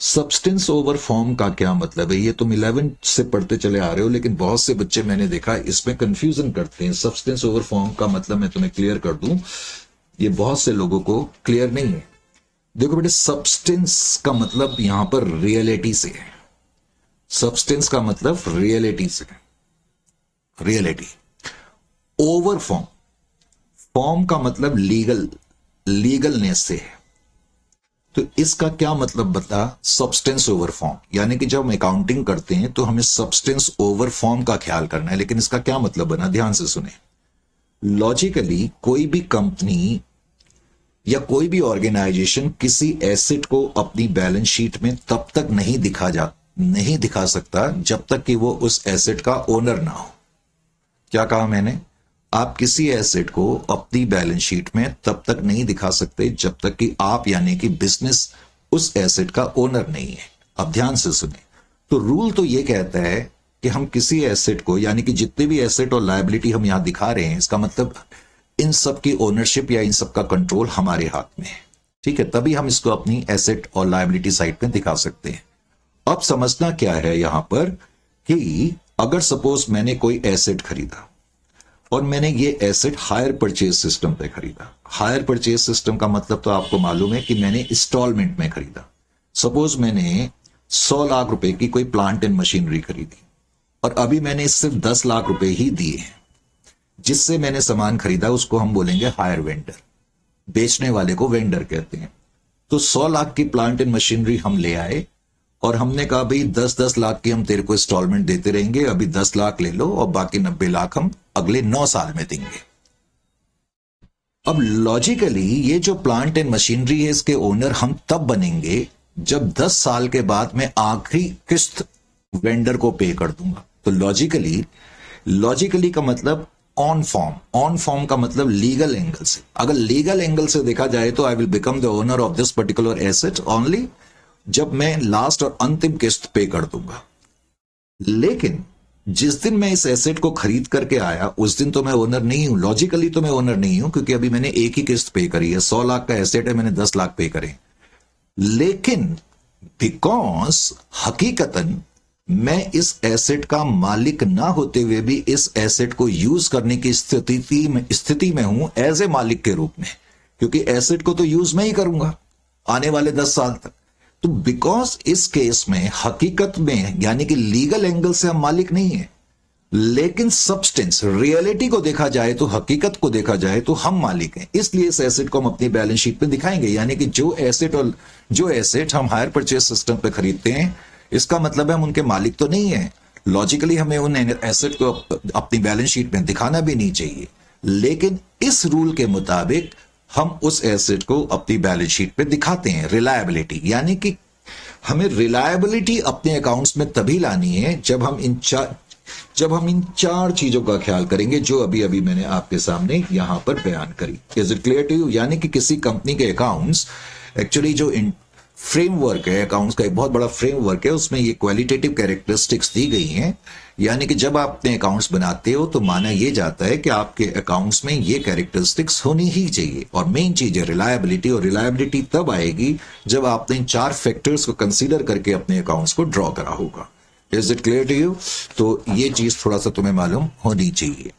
Substance over form का क्या मतलब है? ये तुम 11 से पढ़ते चले आ रहे हो, लेकिन बहुत से बच्चे मैंने देखा इसमें कंफ्यूजन करते हैं। सब्सटेंस ओवर फॉर्म का मतलब मैं तुम्हें क्लियर कर दूं, ये बहुत से लोगों को क्लियर नहीं है। देखो बेटे, सब्सटेंस का मतलब यहां पर रियलिटी से है। सब्सटेंस का मतलब रियलिटी से, रियलिटी। ओवर फॉर्म, फॉर्म का मतलब लीगलनेस से है। तो इसका क्या मतलब बता, सब्सटेंस ओवर फॉर्म, यानी कि जब हम अकाउंटिंग करते हैं तो हमें सब्सटेंस ओवर फॉर्म का ख्याल करना है। लेकिन इसका क्या मतलब बना, ध्यान से सुने। लॉजिकली कोई भी कंपनी या कोई भी ऑर्गेनाइजेशन किसी एसेट को अपनी बैलेंस शीट में तब तक नहीं दिखा सकता जब तक कि वो उस एसेट का ओनर ना हो। क्या कहा मैंने, आप किसी एसेट को अपनी बैलेंस शीट में तब तक नहीं दिखा सकते जब तक कि आप यानी कि बिजनेस उस एसेट का ओनर नहीं है। अब ध्यान से सुने, तो रूल तो ये कहता है कि हम किसी एसेट को, यानी कि जितने भी एसेट और लायबिलिटी हम यहां दिखा रहे हैं, इसका मतलब इन सब की ओनरशिप या इन सब का कंट्रोल हमारे हाथ में है। ठीक है, तभी हम इसको अपनी एसेट और लायबिलिटी साइड में दिखा सकते हैं। अब समझना क्या है यहां पर कि अगर सपोज मैंने कोई एसेट खरीदा और मैंने ये एसेट हायर परचेज सिस्टम पे खरीदा। हायर परचेज सिस्टम का मतलब तो आपको मालूम है कि मैंने इंस्टॉलमेंट में खरीदा। सपोज मैंने 100 लाख रुपए की कोई प्लांट एंड मशीनरी खरीदी और अभी मैंने सिर्फ 10 लाख रुपए ही दिए हैं। जिससे मैंने सामान खरीदा उसको हम बोलेंगे हायर वेंडर, बेचने वाले को वेंडर कहते हैं। तो 100 लाख की प्लांट एंड मशीनरी हम ले आए और हमने कहा भाई 10-10 लाख की हम तेरे को इंस्टॉलमेंट देते रहेंगे, अभी 10 लाख ले लो और बाकी 90 लाख हम अगले 9 साल में देंगे। अब लॉजिकली ये जो प्लांट एंड मशीनरी है इसके ओनर हम तब बनेंगे जब 10 साल के बाद मैं आखिरी किस्त वेंडर को पे कर दूंगा। तो लॉजिकली का मतलब ऑन फॉर्म का मतलब लीगल एंगल से। अगर लीगल एंगल से देखा जाए तो I will become the owner of this particular asset only जब मैं लास्ट और अंतिम किस्त पे कर दूंगा। लेकिन जिस दिन मैं इस एसेट को खरीद करके आया उस दिन तो मैं ओनर नहीं हूं। लॉजिकली तो मैं ओनर नहीं हूं क्योंकि अभी मैंने एक ही किस्त पे करी है। 100 लाख का एसेट है, मैंने 10 लाख पे करे। लेकिन बिकॉज हकीकतन मैं इस एसेट का मालिक ना होते हुए भी इस एसेट को यूज करने की स्थिति में हूं एज ए मालिक के रूप में, क्योंकि एसेट को तो यूज मैं ही करूंगा आने वाले 10 साल तक। तो बिकॉज इस केस में हकीकत में यानी कि लीगल एंगल से हम मालिक नहीं है, लेकिन सब्सटेंस रियलिटी को देखा जाए तो, हकीकत को देखा जाए तो हम मालिक हैं। इसलिए इस एसेट को हम अपनी बैलेंस शीट में दिखाएंगे। यानी कि जो एसेट हम हायर परचेज सिस्टम पे खरीदते हैं, इसका मतलब है हम उनके मालिक तो नहीं है। लॉजिकली हमें उन एसेट को अपनी बैलेंस शीट में दिखाना भी नहीं चाहिए, लेकिन इस रूल के मुताबिक हम उस एसेट को अपनी बैलेंस शीट पे दिखाते हैं। रिलायबिलिटी, यानी कि हमें रिलायबिलिटी अपने अकाउंट्स में तभी लानी है जब हम इन चार चीजों का ख्याल करेंगे जो अभी अभी मैंने आपके सामने यहां पर बयान करी। Is it clear to you? यानी कि किसी कंपनी के अकाउंट्स एक्चुअली जो फ्रेमवर्क है, अकाउंट्स का एक बहुत बड़ा फ्रेमवर्क है, उसमें ये क्वालिटेटिव कैरेक्टरिस्टिक्स दी गई हैं। यानी कि जब आप अपने अकाउंट्स बनाते हो तो माना यह जाता है कि आपके अकाउंट्स में ये कैरेक्टरिस्टिक्स होनी ही चाहिए। और मेन चीज है रिलायबिलिटी, और रिलायबिलिटी तब आएगी जब आपने इन चार फैक्टर्स को कंसीडर करके अपने अकाउंट्स को ड्रॉ करा होगा। Is it clear to you? तो ये चीज थोड़ा सा तुम्हें मालूम होनी चाहिए।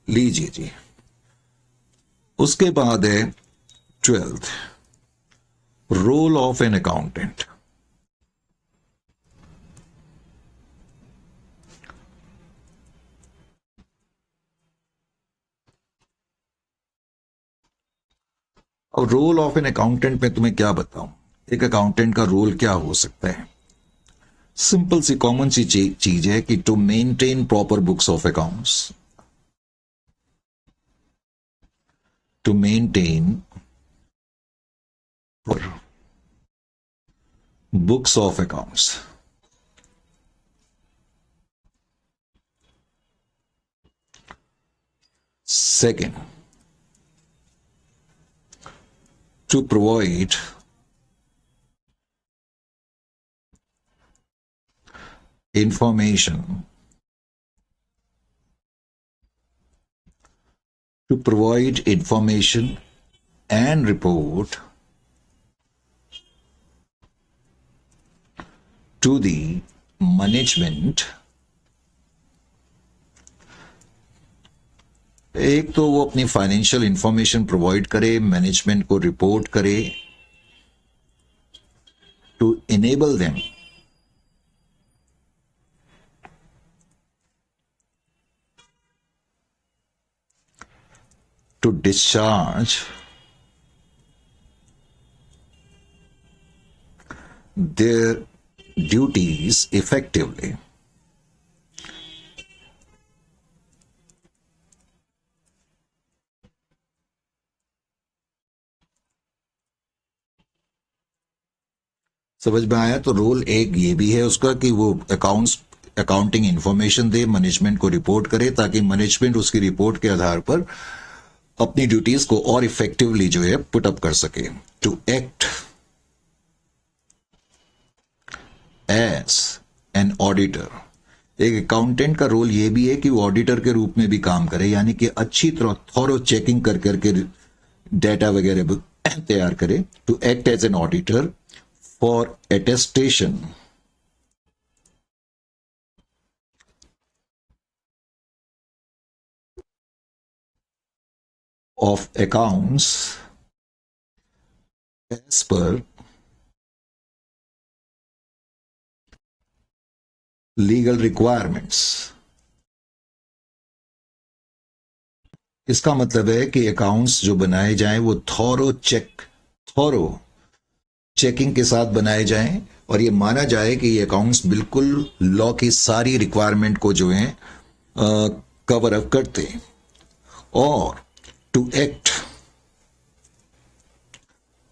लीजिए जी, उसके बाद है 12th, role of an accountant. और रोल ऑफ एन अकाउंटेंट में तुम्हें क्या बताऊं, एक अकाउंटेंट का रोल क्या हो सकता है। सिंपल सी कॉमन सी चीज है कि to maintain proper books of accounts, to maintain books of accounts. Second, to provide information, and report to the management। एक तो वो अपनी फाइनेंशियल इंफॉर्मेशन प्रोवाइड करे, मैनेजमेंट को रिपोर्ट करे, to enable them to discharge their duties effectively. समझ में आया? तो रोल एक ये भी है उसका कि वो अकाउंटिंग इंफॉर्मेशन दे, मैनेजमेंट को रिपोर्ट करे, ताकि मैनेजमेंट उसकी रिपोर्ट के आधार पर अपनी ड्यूटीज को और इफेक्टिवली जो है पुट अप कर सके. To act as an auditor. एक अकाउंटेंट का रोल ये भी है कि वो ऑडिटर के रूप में भी काम करे, यानी कि अच्छी तरह थॉरो चेकिंग कर करके डेटा वगैरह तैयार करे. To act as an auditor for attestation of accounts as per legal requirements. इसका मतलब है कि अकाउंट्स जो बनाए जाएं वो थॉरो चेकिंग के साथ बनाए जाएं और ये माना जाए कि ये अकाउंट्स बिल्कुल लॉ की सारी रिक्वायरमेंट को जो है कवर अप करते हैं. और to act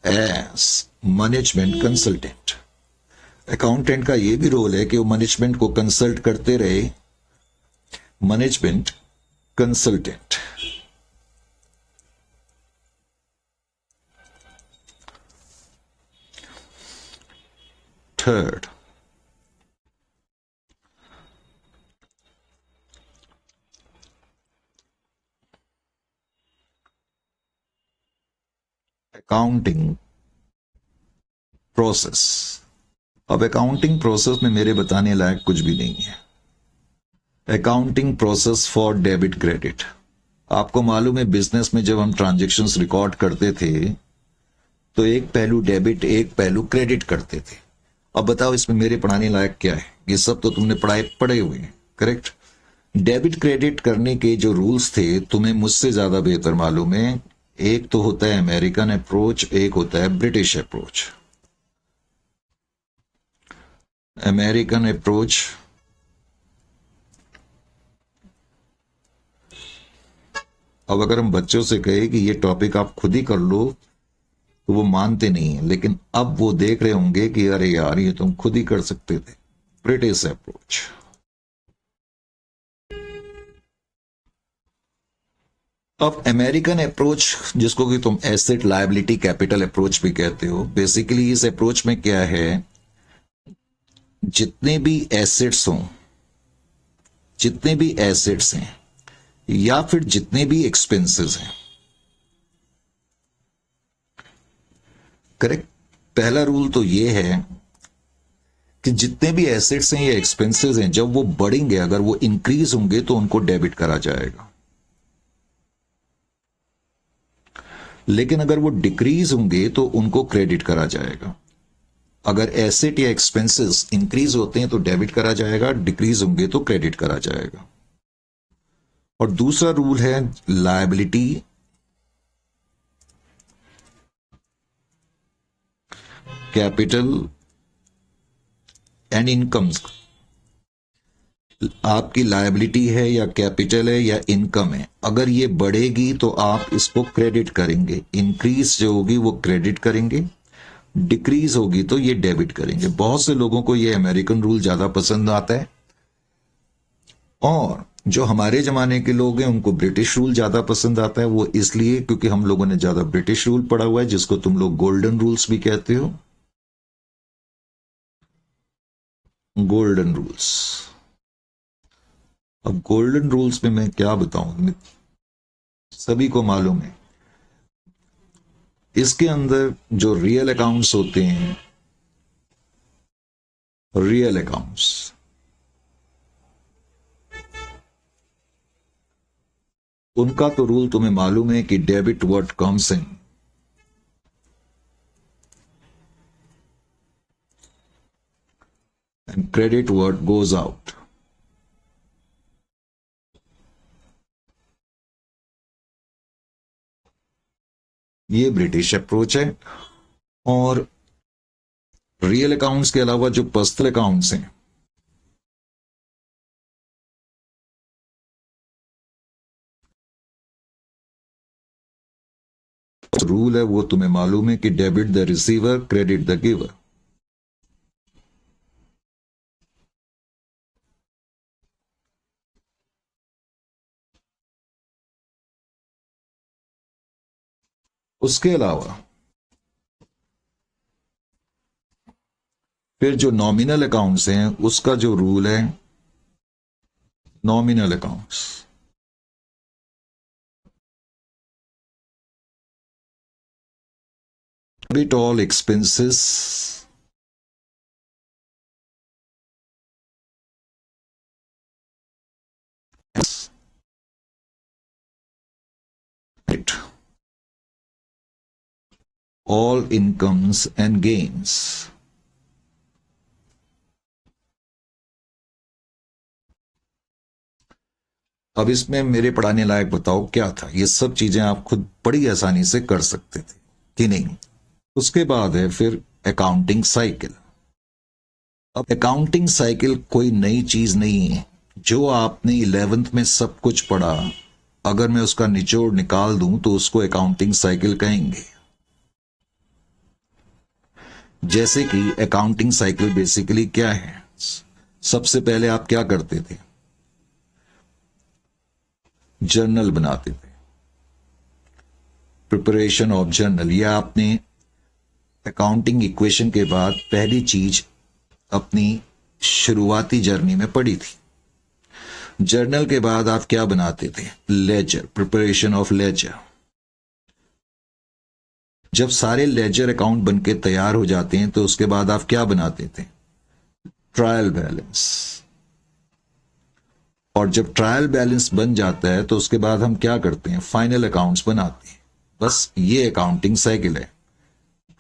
as management consultant. Accountant का ये भी रोल है कि वो मैनेजमेंट को कंसल्ट करते रहे. Management consultant. Third, accounting process. अब अकाउंटिंग प्रोसेस में मेरे बताने लायक कुछ भी नहीं है. Accounting process for debit credit. आपको मालूम है बिजनेस में जब हम ट्रांजैक्शंस रिकॉर्ड करते थे तो एक पहलू डेबिट एक पहलू क्रेडिट करते थे. अब बताओ इसमें मेरे पढ़ाने लायक क्या है? ये सब तो तुमने पढ़े हुए हैं, करेक्ट? डेबिट क्रेडिट करने के जो रूल्स थे तुम्हें मुझसे ज्यादा बेहतर मालूम है. एक तो होता है अमेरिकन अप्रोच, एक होता है ब्रिटिश अप्रोच. अमेरिकन अप्रोच अब अगर हम बच्चों से कहें कि ये टॉपिक आप खुद ही कर लो तो वो मानते नहीं है, लेकिन अब वो देख रहे होंगे कि अरे यार ये तुम खुद ही कर सकते थे. British approach. अब अमेरिकन अप्रोच जिसको कि तुम एसेट लायबिलिटी कैपिटल अप्रोच भी कहते हो, बेसिकली इस अप्रोच में क्या है, जितने भी एसेट्स हैं या फिर जितने भी एक्सपेंसेस हैं, करेक्ट? पहला रूल तो ये है कि जितने भी एसेट्स हैं या एक्सपेंसेस हैं जब वो बढ़ेंगे, अगर वो इंक्रीज होंगे तो उनको डेबिट करा जाएगा, लेकिन अगर वो डिक्रीज होंगे तो उनको क्रेडिट करा जाएगा. अगर एसेट या एक्सपेंसेस इंक्रीज होते हैं तो डेबिट करा जाएगा, डिक्रीज होंगे तो क्रेडिट करा जाएगा. और दूसरा रूल है लायबिलिटी कैपिटल एंड इनकम्स. आपकी लायबिलिटी है या कैपिटल है या इनकम है, अगर ये बढ़ेगी तो आप इसको क्रेडिट करेंगे. इंक्रीज जो होगी वो क्रेडिट करेंगे, डिक्रीज होगी तो ये डेबिट करेंगे. बहुत से लोगों को ये अमेरिकन रूल ज्यादा पसंद आता है और जो हमारे जमाने के लोग हैं उनको ब्रिटिश रूल ज्यादा पसंद आता है. वो इसलिए क्योंकि हम लोगों ने ज्यादा ब्रिटिश रूल पढ़ा हुआ है, जिसको तुम लोग गोल्डन रूल्स भी कहते हो. Golden rules. अब गोल्डन रूल्स में मैं क्या बताऊं, सभी को मालूम है. इसके अंदर जो रियल अकाउंट्स होते हैं, रियल अकाउंट्स, उनका तो रूल तुम्हें मालूम है कि debit what comes in and credit what goes out. ये ब्रिटिश अप्रोच है. और रियल अकाउंट्स के अलावा जो पर्सनल अकाउंट्स हैं, रूल है वो तुम्हें मालूम है कि debit the receiver, credit the giver. उसके अलावा फिर जो नॉमिनल अकाउंट्स हैं उसका जो रूल है, nominal accounts, debit all expenses all incomes and gains। अब इसमें मेरे पढ़ाने लायक बताओ क्या था? ये सब चीजें आप खुद बड़ी आसानी से कर सकते थे कि नहीं? उसके बाद है फिर अकाउंटिंग साइकिल। अब अकाउंटिंग साइकिल कोई नई चीज नहीं है। जो आपने 11th में सब कुछ पढ़ा, अगर मैं उसका निचोड़ निकाल दूं तो उसको अकाउंटिंग साइकिल कहेंगे। जैसे कि अकाउंटिंग साइकिल बेसिकली क्या है? सबसे पहले आप क्या करते थे? जर्नल बनाते थे, प्रिपरेशन ऑफ जर्नल। या आपने अकाउंटिंग इक्वेशन के बाद पहली चीज अपनी शुरुआती जर्नी में पढ़ी थी। जर्नल के बाद आप क्या बनाते थे? Ledger, preparation of ledger. जब सारे लेजर अकाउंट बनके तैयार हो जाते हैं तो उसके बाद आप क्या बनाते थे? Trial balance. और जब ट्रायल बैलेंस बन जाता है तो उसके बाद हम क्या करते हैं? फाइनल अकाउंट्स बनाते हैं। बस ये अकाउंटिंग साइकिल है,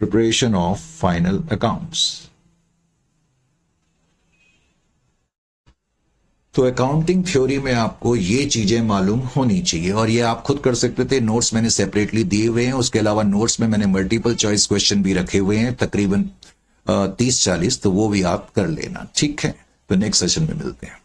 प्रिपरेशन ऑफ फाइनल अकाउंट्स। तो अकाउंटिंग थ्योरी में आपको ये चीजें मालूम होनी चाहिए, और ये आप खुद कर सकते थे। नोट्स मैंने सेपरेटली दिए हुए हैं। उसके अलावा नोट्स में मैंने मल्टीपल चॉइस क्वेश्चन भी रखे हुए हैं, तकरीबन 30-40, तो वो भी आप कर लेना। ठीक है, तो नेक्स्ट सेशन में मिलते हैं।